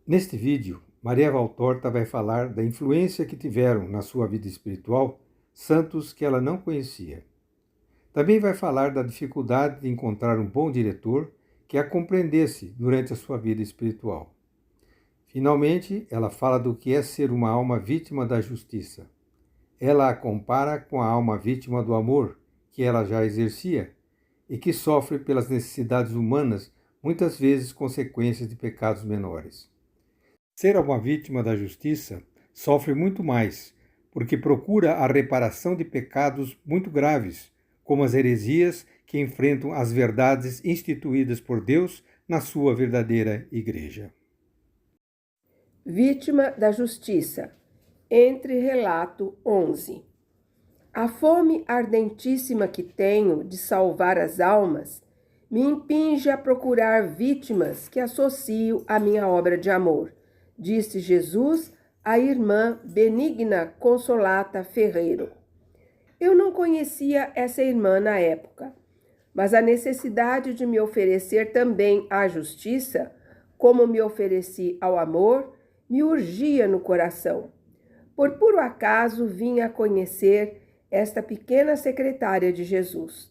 Neste vídeo, Maria Valtorta vai falar da influência que tiveram na sua vida espiritual santos que ela não conhecia. Também vai falar da dificuldade de encontrar um bom diretor que a compreendesse durante a sua vida espiritual. Finalmente, ela fala do que é ser uma alma vítima da justiça. Ela a compara com a alma vítima do amor, que ela já exercia e que sofre pelas necessidades humanas, muitas vezes consequências de pecados menores. Ser uma vítima da justiça sofre muito mais, porque procura a reparação de pecados muito graves, como as heresias que enfrentam as verdades instituídas por Deus na sua verdadeira igreja. Vítima da justiça. Entre relato 11. A fome ardentíssima que tenho de salvar as almas me impinge a procurar vítimas que associo à minha obra de amor, disse Jesus à irmã Benigna Consolata Ferreiro. Eu não conhecia essa irmã na época, mas a necessidade de me oferecer também à justiça, como me ofereci ao amor, me urgia no coração. Por puro acaso vim a conhecer esta pequena secretária de Jesus.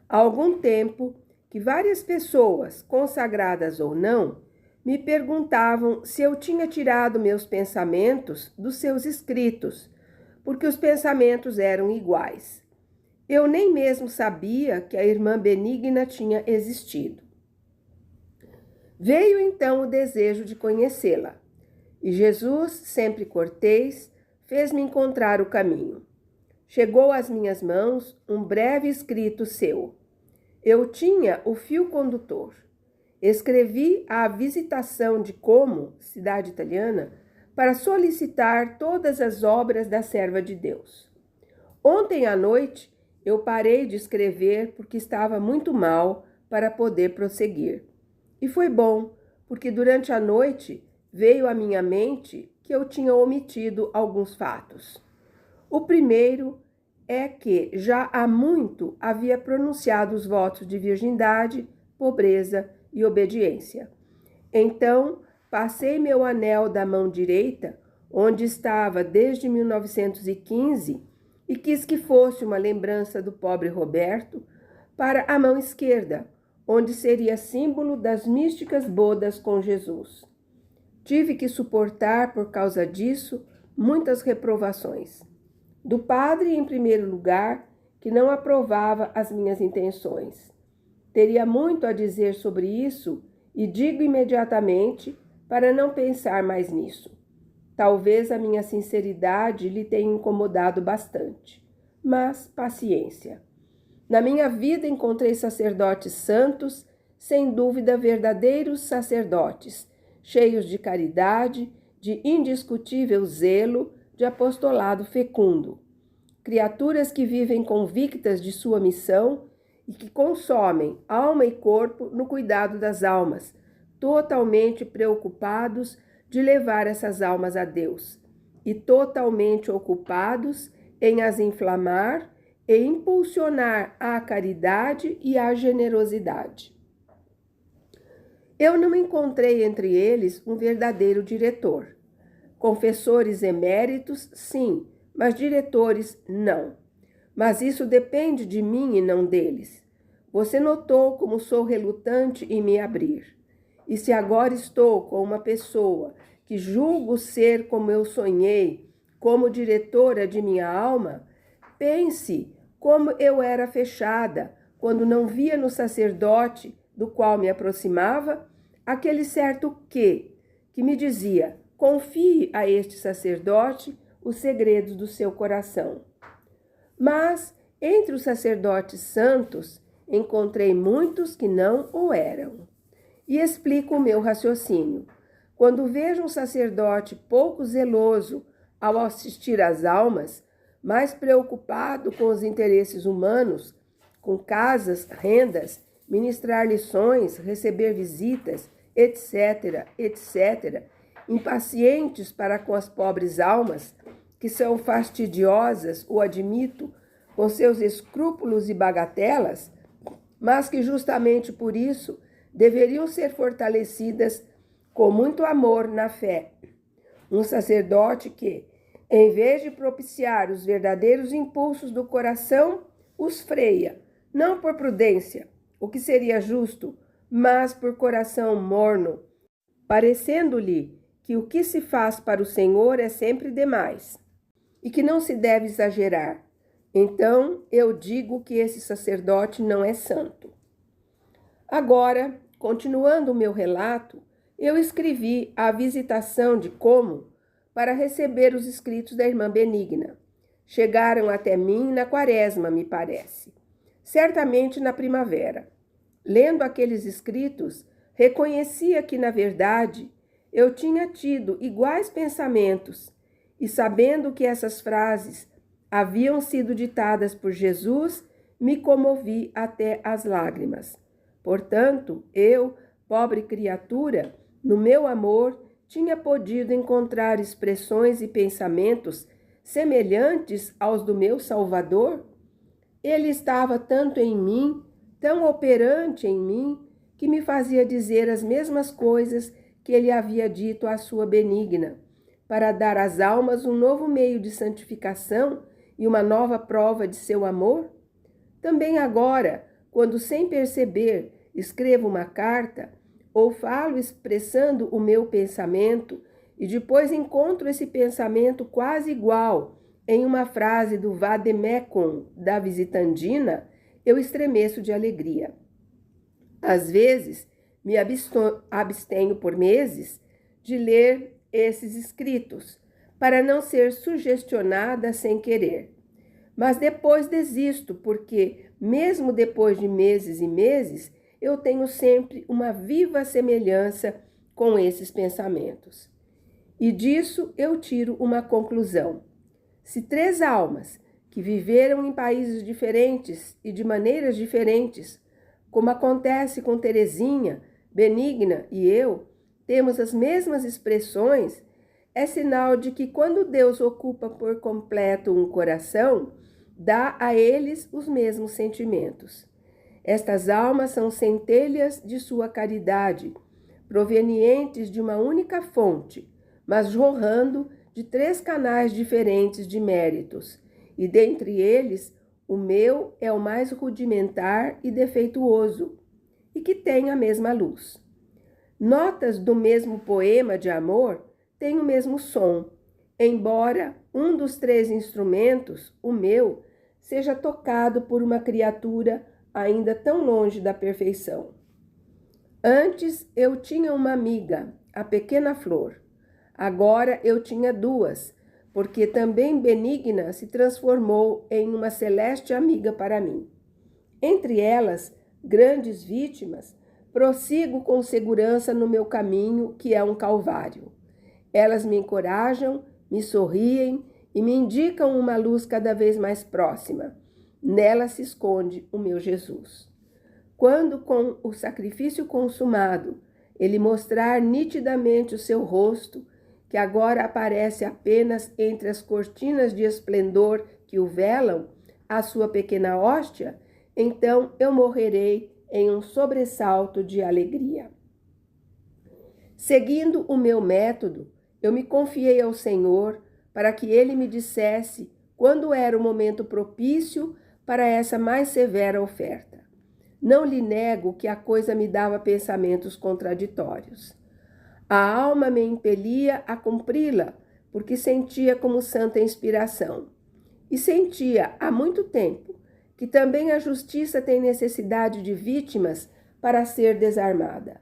Há algum tempo que várias pessoas, consagradas ou não, me perguntavam se eu tinha tirado meus pensamentos dos seus escritos, porque os pensamentos eram iguais. Eu nem mesmo sabia que a irmã Benigna tinha existido. Veio então o desejo de conhecê-la, e Jesus, sempre cortês, fez-me encontrar o caminho. Chegou às minhas mãos um breve escrito seu. Eu tinha o fio condutor. Escrevi a visitação de Como, cidade italiana, para solicitar todas as obras da serva de Deus. Ontem à noite eu parei de escrever porque estava muito mal para poder prosseguir. E foi bom, porque durante a noite veio à minha mente que eu tinha omitido alguns fatos. O primeiro é que já há muito havia pronunciado os votos de virgindade, pobreza e obediência. Então, passei meu anel da mão direita, onde estava desde 1915, e quis que fosse uma lembrança do pobre Roberto, para a mão esquerda, onde seria símbolo das místicas bodas com Jesus. Tive que suportar, por causa disso, muitas reprovações. Do padre, em primeiro lugar, que não aprovava as minhas intenções. Teria muito a dizer sobre isso e digo imediatamente para não pensar mais nisso. Talvez a minha sinceridade lhe tenha incomodado bastante, mas paciência. Na minha vida encontrei sacerdotes santos, sem dúvida verdadeiros sacerdotes, cheios de caridade, de indiscutível zelo, de apostolado fecundo. Criaturas que vivem convictas de sua missão e que consomem alma e corpo no cuidado das almas, totalmente preocupados de levar essas almas a Deus e totalmente ocupados em as inflamar e impulsionar à caridade e à generosidade. Eu não encontrei entre eles um verdadeiro diretor. Confessores eméritos, sim, mas diretores, não. Mas isso depende de mim e não deles. Você notou como sou relutante em me abrir. E se agora estou com uma pessoa que julgo ser como eu sonhei, como diretora de minha alma, pense como eu era fechada quando não via no sacerdote do qual me aproximava aquele certo que me dizia: confie a este sacerdote os segredos do seu coração. Mas entre os sacerdotes santos encontrei muitos que não o eram. E explico o meu raciocínio. Quando vejo um sacerdote pouco zeloso ao assistir às almas, mais preocupado com os interesses humanos, com casas, rendas, ministrar lições, receber visitas, etc., etc., impacientes para com as pobres almas, que são fastidiosas, o admito, com seus escrúpulos e bagatelas, mas que justamente por isso deveriam ser fortalecidas com muito amor na fé. Um sacerdote que, em vez de propiciar os verdadeiros impulsos do coração, os freia, não por prudência, o que seria justo, mas por coração morno, parecendo-lhe que o que se faz para o Senhor é sempre demais e que não se deve exagerar. Então eu digo que esse sacerdote não é santo. Agora, continuando o meu relato, eu escrevi a visitação de Como para receber os escritos da irmã Benigna. Chegaram até mim na quaresma, me parece. Certamente na primavera. Lendo aqueles escritos, reconhecia que, na verdade, eu tinha tido iguais pensamentos, e sabendo que essas frases haviam sido ditadas por Jesus, me comovi até as lágrimas. Portanto, eu, pobre criatura, no meu amor, tinha podido encontrar expressões e pensamentos semelhantes aos do meu Salvador? Ele estava tanto em mim, tão operante em mim, que me fazia dizer as mesmas coisas que ele havia dito à sua Benigna, para dar às almas um novo meio de santificação e uma nova prova de seu amor? Também agora, quando sem perceber escrevo uma carta, ou falo expressando o meu pensamento, e depois encontro esse pensamento quase igual em uma frase do Vademecum da Visitandina, eu estremeço de alegria. Às vezes, me abstenho por meses de ler esses escritos, para não ser sugestionada sem querer. Mas depois desisto, porque, mesmo depois de meses e meses, eu tenho sempre uma viva semelhança com esses pensamentos. E disso eu tiro uma conclusão. Se 3 almas que viveram em países diferentes e de maneiras diferentes, como acontece com Teresinha, Benigna e eu, temos as mesmas expressões, é sinal de que quando Deus ocupa por completo um coração, dá a eles os mesmos sentimentos. Estas almas são centelhas de sua caridade, provenientes de uma única fonte, mas jorrando de 3 canais diferentes de méritos, e dentre eles o meu é o mais rudimentar e defeituoso, e que tem a mesma luz. Notas do mesmo poema de amor têm o mesmo som, embora um dos 3 instrumentos, o meu, seja tocado por uma criatura ainda tão longe da perfeição. Antes eu tinha uma amiga, a pequena Flor. Agora eu tinha 2, porque também Benigna se transformou em uma celeste amiga para mim. Entre elas, grandes vítimas, prossigo com segurança no meu caminho, que é um calvário. Elas me encorajam, me sorriem e me indicam uma luz cada vez mais próxima. Nela se esconde o meu Jesus. Quando, com o sacrifício consumado, ele mostrar nitidamente o seu rosto, que agora aparece apenas entre as cortinas de esplendor que o velam, a sua pequena hóstia, então eu morrerei em um sobressalto de alegria. Seguindo o meu método, eu me confiei ao Senhor para que ele me dissesse quando era o momento propício para essa mais severa oferta. Não lhe nego que a coisa me dava pensamentos contraditórios. A alma me impelia a cumpri-la, porque sentia como santa inspiração. E sentia há muito tempo que também a justiça tem necessidade de vítimas para ser desarmada.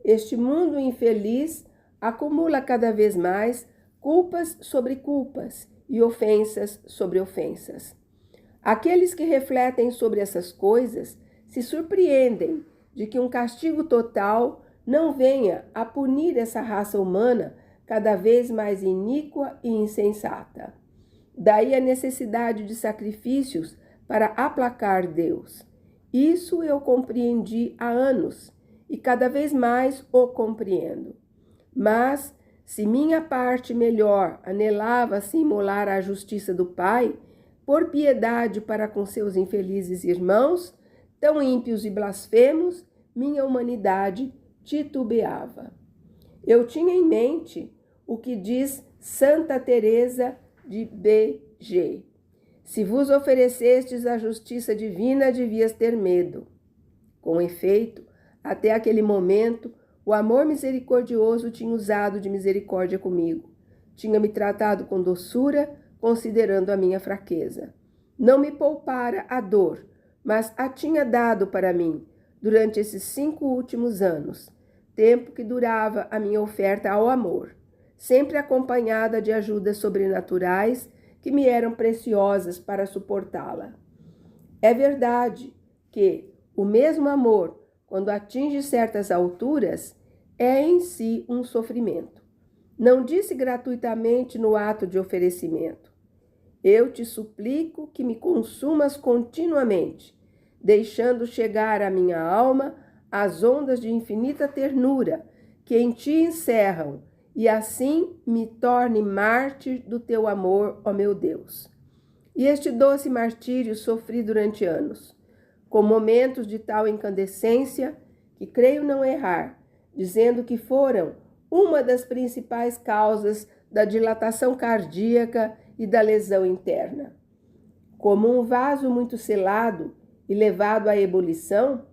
Este mundo infeliz acumula cada vez mais culpas sobre culpas e ofensas sobre ofensas. Aqueles que refletem sobre essas coisas se surpreendem de que um castigo total não venha a punir essa raça humana cada vez mais iníqua e insensata. Daí a necessidade de sacrifícios para aplacar Deus. Isso eu compreendi há anos e cada vez mais o compreendo. Mas, se minha parte melhor anelava se imolar à justiça do Pai, por piedade para com seus infelizes irmãos, tão ímpios e blasfemos, minha humanidade titubeava. Eu tinha em mente o que diz Santa Teresa de B.G. Se vos oferecestes a justiça divina, devias ter medo. Com efeito, até aquele momento, o amor misericordioso tinha usado de misericórdia comigo. Tinha me tratado com doçura, considerando a minha fraqueza. Não me poupara a dor, mas a tinha dado para mim durante esses 5 últimos anos, tempo que durava a minha oferta ao amor, sempre acompanhada de ajudas sobrenaturais que me eram preciosas para suportá-la. É verdade que o mesmo amor, quando atinge certas alturas, é em si um sofrimento. Não disse gratuitamente no ato de oferecimento: eu te suplico que me consumas continuamente, deixando chegar à minha alma as ondas de infinita ternura que em ti encerram, e assim me torne mártir do teu amor, ó meu Deus. E este doce martírio sofri durante anos, com momentos de tal incandescência que creio não errar, dizendo que foram uma das principais causas da dilatação cardíaca e da lesão interna. Como um vaso muito selado e levado à ebulição,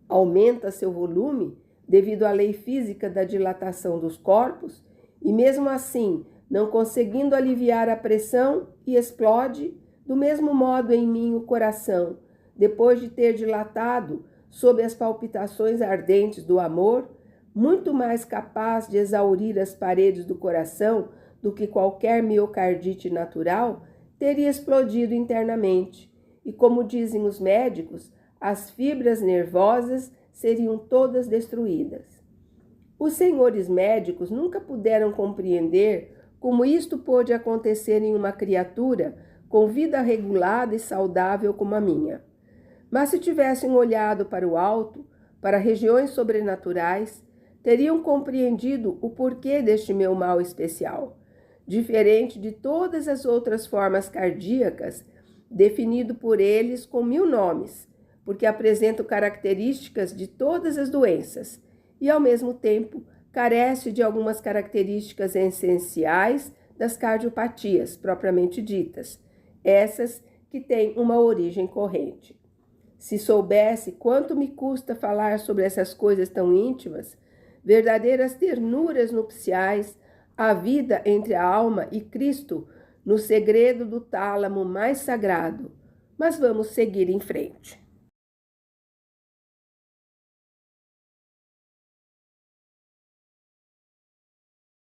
aumenta seu volume devido à lei física da dilatação dos corpos, e mesmo assim, não conseguindo aliviar a pressão, e explode, do mesmo modo em mim o coração, depois de ter dilatado sob as palpitações ardentes do amor, muito mais capaz de exaurir as paredes do coração do que qualquer miocardite natural, teria explodido internamente, e como dizem os médicos, as fibras nervosas seriam todas destruídas. Os senhores médicos nunca puderam compreender como isto pôde acontecer em uma criatura com vida regulada e saudável como a minha. Mas se tivessem olhado para o alto, para regiões sobrenaturais, teriam compreendido o porquê deste meu mal especial, diferente de todas as outras formas cardíacas, definido por eles com 1000 nomes, porque apresentam características de todas as doenças e, ao mesmo tempo, carece de algumas características essenciais das cardiopatias propriamente ditas, essas que têm uma origem corrente. Se soubesse quanto me custa falar sobre essas coisas tão íntimas, verdadeiras ternuras nupciais, a vida entre a alma e Cristo no segredo do tálamo mais sagrado. Mas vamos seguir em frente.